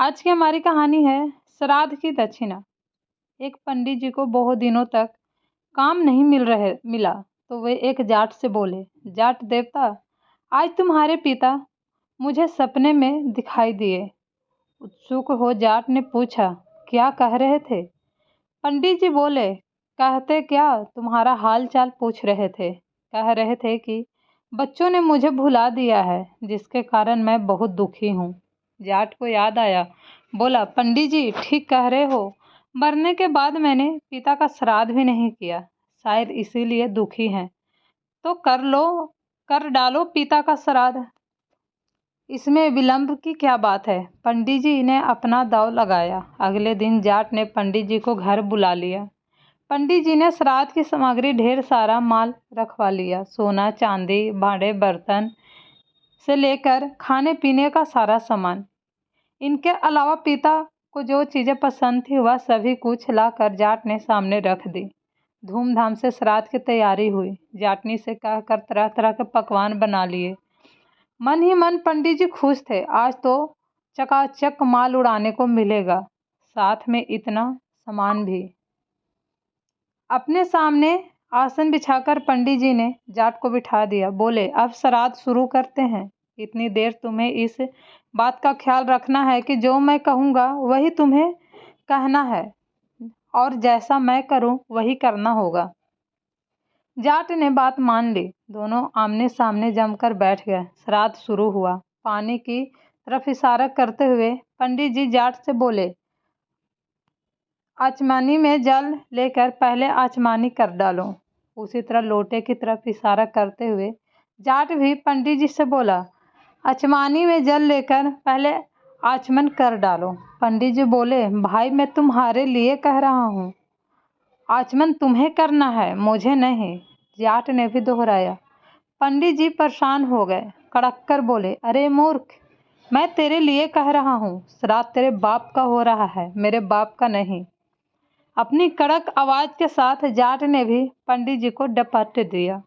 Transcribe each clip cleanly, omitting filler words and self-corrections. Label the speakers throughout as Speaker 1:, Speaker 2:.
Speaker 1: आज की हमारी कहानी है श्राद्ध की दक्षिणा। एक पंडित जी को बहुत दिनों तक काम नहीं मिला तो वे एक जाट से बोले, जाट देवता, आज तुम्हारे पिता मुझे सपने में दिखाई दिए। उत्सुक हो जाट ने पूछा, क्या कह रहे थे? पंडित जी बोले, कहते क्या, तुम्हारा हाल चाल पूछ रहे थे। कह रहे थे कि बच्चों ने मुझे भुला दिया है, जिसके कारण मैं बहुत दुखी हूँ। जाट को याद आया, बोला, पंडित जी ठीक कह रहे हो। मरने के बाद मैंने पिता का श्राद्ध भी नहीं किया, शायद इसीलिए दुखी हैं। तो कर डालो पिता का श्राद्ध, इसमें विलंब की क्या बात है? पंडित जी ने अपना दांव लगाया। अगले दिन जाट ने पंडित जी को घर बुला लिया। पंडित जी ने श्राद्ध की सामग्री ढेर सारा माल रखवा लिया, सोना चांदी, भांडे बर्तन से लेकर खाने पीने का सारा सामान। इनके अलावा पिता को जो चीज़ें पसंद थी वह सभी कुछ लाकर जाट ने सामने रख दी। धूमधाम से श्राद्ध की तैयारी हुई। जाटनी से कहकर तरह तरह के पकवान बना लिए। मन ही मन पंडित जी खुश थे, आज तो चकाचक माल उड़ाने को मिलेगा, साथ में इतना सामान भी। अपने सामने आसन बिछाकर पंडित जी ने जाट को बिठा दिया। बोले, अब श्राद्ध शुरू करते हैं। इतनी देर तुम्हें इस बात का ख्याल रखना है कि जो मैं कहूँगा वही तुम्हें कहना है, और जैसा मैं करूँ वही करना होगा। जाट ने बात मान ली। दोनों आमने सामने जमकर बैठ गए। श्राद्ध शुरू हुआ। पानी की तरफ इशारा करते हुए पंडित जी जाट से बोले, आचमानी में जल लेकर पहले आचमानी कर डालो। उसी तरह लोटे की तरफ इशारा करते हुए जाट भी पंडित जी से बोला, आचमानी में जल लेकर पहले आचमन कर डालो। पंडित जी बोले, भाई मैं तुम्हारे लिए कह रहा हूँ, आचमन तुम्हें करना है, मुझे नहीं। जाट ने भी दोहराया। पंडित जी परेशान हो गए, कड़क कर बोले, अरे मूर्ख, मैं तेरे लिए कह रहा हूँ, श्राद्ध तेरे बाप का हो रहा है, मेरे बाप का नहीं। अपनी कड़क आवाज़ के साथ जाट ने भी पंडित जी को डपट दिया।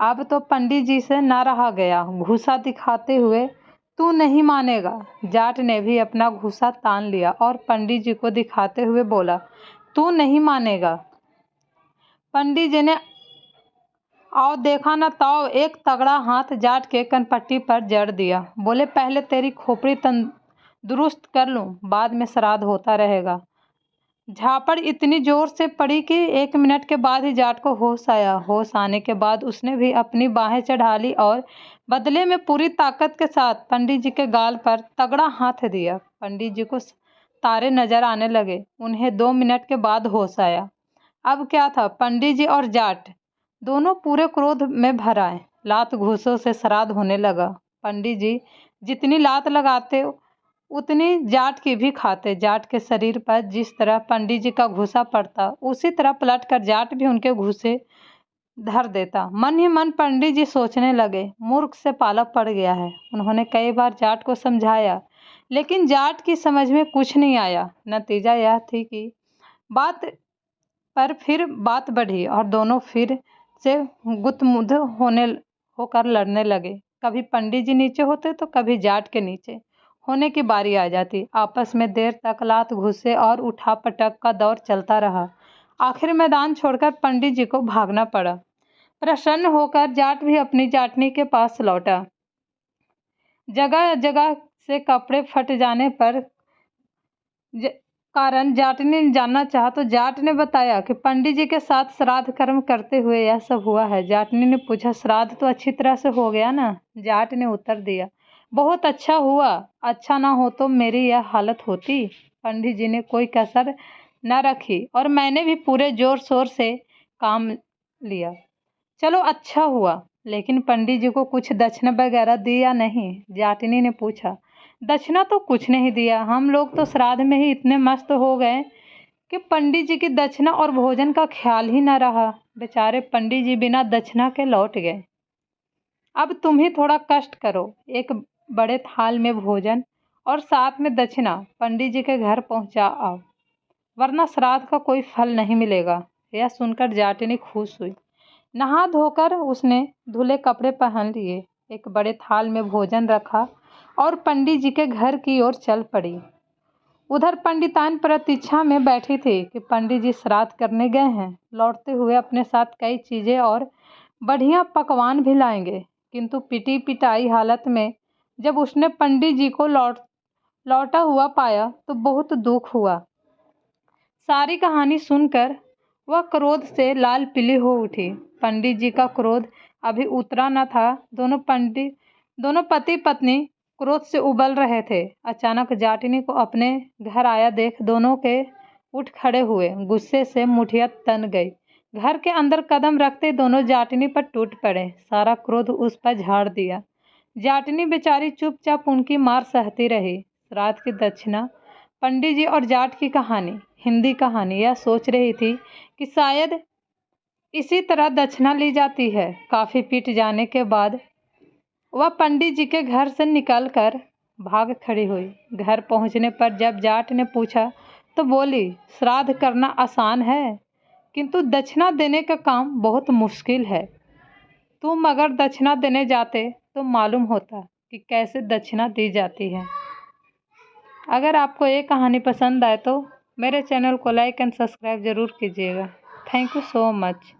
Speaker 1: अब तो पंडित जी से ना रहा गया। घूसा दिखाते हुए, तू नहीं मानेगा। जाट ने भी अपना घूसा तान लिया और पंडित जी को दिखाते हुए बोला, तू नहीं मानेगा। पंडित जी ने आओ देखा ना ताओ एक तगड़ा हाथ जाट के कनपट्टी पर जड़ दिया। बोले, पहले तेरी खोपड़ी दुरुस्त कर लूँ, बाद में श्राद्ध होता रहेगा। झापड़ इतनी जोर से पड़ी कि 1 मिनट के बाद ही जाट को होश आया। होश आने के बाद उसने भी अपनी बाहें चढ़ा ली और बदले में पूरी ताकत के साथ पंडित जी के गाल पर तगड़ा हाथ दिया। पंडित जी को तारे नजर आने लगे। उन्हें 2 मिनट के बाद होश आया। अब क्या था, पंडित जी और जाट दोनों पूरे क्रोध में भर आए। लात घूसों से श्राद्ध होने लगा। पंडित जी जितनी लात लगाते उतनी जाट की भी खाते। जाट के शरीर पर जिस तरह पंडित जी का घूसा पड़ता, उसी तरह पलट कर जाट भी उनके घूसे धर देता। मन ही मन पंडित जी सोचने लगे, मूर्ख से पाला पड़ गया है। उन्होंने कई बार जाट को समझाया, लेकिन जाट की समझ में कुछ नहीं आया। नतीजा यह थी कि बात पर फिर बात बढ़ी और दोनों फिर से गुतमुद्द होकर लड़ने लगे। कभी पंडित जी नीचे होते तो कभी जाट के नीचे होने की बारी आ जाती। आपस में देर तक लात घुसे और उठा पटक का दौर चलता रहा। आखिर मैदान छोड़कर पंडित जी को भागना पड़ा। प्रसन्न होकर जाट भी अपनी जाटनी के पास लौटा। जगह जगह से कपड़े फट जाने पर कारण जाटनी ने जानना चाहा तो जाट ने बताया कि पंडित जी के साथ श्राद्ध कर्म करते हुए यह सब हुआ है। जाटनी ने पूछा, श्राद्ध तो अच्छी तरह से हो गया ना? जाट ने उत्तर दिया, बहुत अच्छा हुआ, अच्छा ना हो तो मेरी यह हालत होती। पंडित जी ने कोई कसर न रखी और मैंने भी पूरे जोर शोर से काम लिया। चलो अच्छा हुआ, लेकिन पंडित जी को कुछ दक्षिणा वगैरह दी या नहीं? जाटनी ने पूछा। दक्षिणा तो कुछ नहीं दिया, हम लोग तो श्राद्ध में ही इतने मस्त हो गए कि पंडित जी की दक्षिणा और भोजन का ख्याल ही न रहा। बेचारे पंडित जी बिना दक्षिणा के लौट गए। अब तुम ही थोड़ा कष्ट करो, एक बड़े थाल में भोजन और साथ में दक्षिणा पंडित जी के घर पहुंचा आओ, वरना श्राद्ध का कोई फल नहीं मिलेगा। यह सुनकर जाटनी खुश हुई। नहा धोकर उसने धुले कपड़े पहन लिए, एक बड़े थाल में भोजन रखा और पंडित जी के घर की ओर चल पड़ी। उधर पंडितान प्रतीक्षा में बैठी थी कि पंडित जी श्राद्ध करने गए हैं, लौटते हुए अपने साथ कई चीज़ें और बढ़िया पकवान भी लाएंगे। किंतु पिटी पिटाई हालत में जब उसने पंडित जी को लौटा हुआ पाया तो बहुत दुख हुआ। सारी कहानी सुनकर वह क्रोध से लाल पीली हो उठी। पंडित जी का क्रोध अभी उतरा न था। दोनों पति पत्नी क्रोध से उबल रहे थे। अचानक जाटिनी को अपने घर आया देख दोनों के उठ खड़े हुए। गुस्से से मुठिया तन गई। घर के अंदर कदम रखते दोनों जाटिनी पर टूट पड़े। सारा क्रोध उस पर झाड़ दिया। जाटिनी बेचारी चुपचाप उनकी मार सहती रही। श्राद्ध की दक्षिणा, पंडित जी और जाट की कहानी, हिंदी कहानी। यह सोच रही थी कि शायद इसी तरह दक्षिणा ली जाती है। काफ़ी पीट जाने के बाद वह पंडित जी के घर से निकलकर भाग खड़ी हुई। घर पहुंचने पर जब जाट ने पूछा तो बोली, श्राद्ध करना आसान है, किंतु दक्षिणा देने का काम बहुत मुश्किल है। तुम अगर दक्षिणा देने जाते तो मालूम होता कि कैसे दक्षिणा दी जाती है। अगर आपको ये कहानी पसंद आए तो मेरे चैनल को लाइक एंड सब्सक्राइब ज़रूर कीजिएगा। Thank you so much.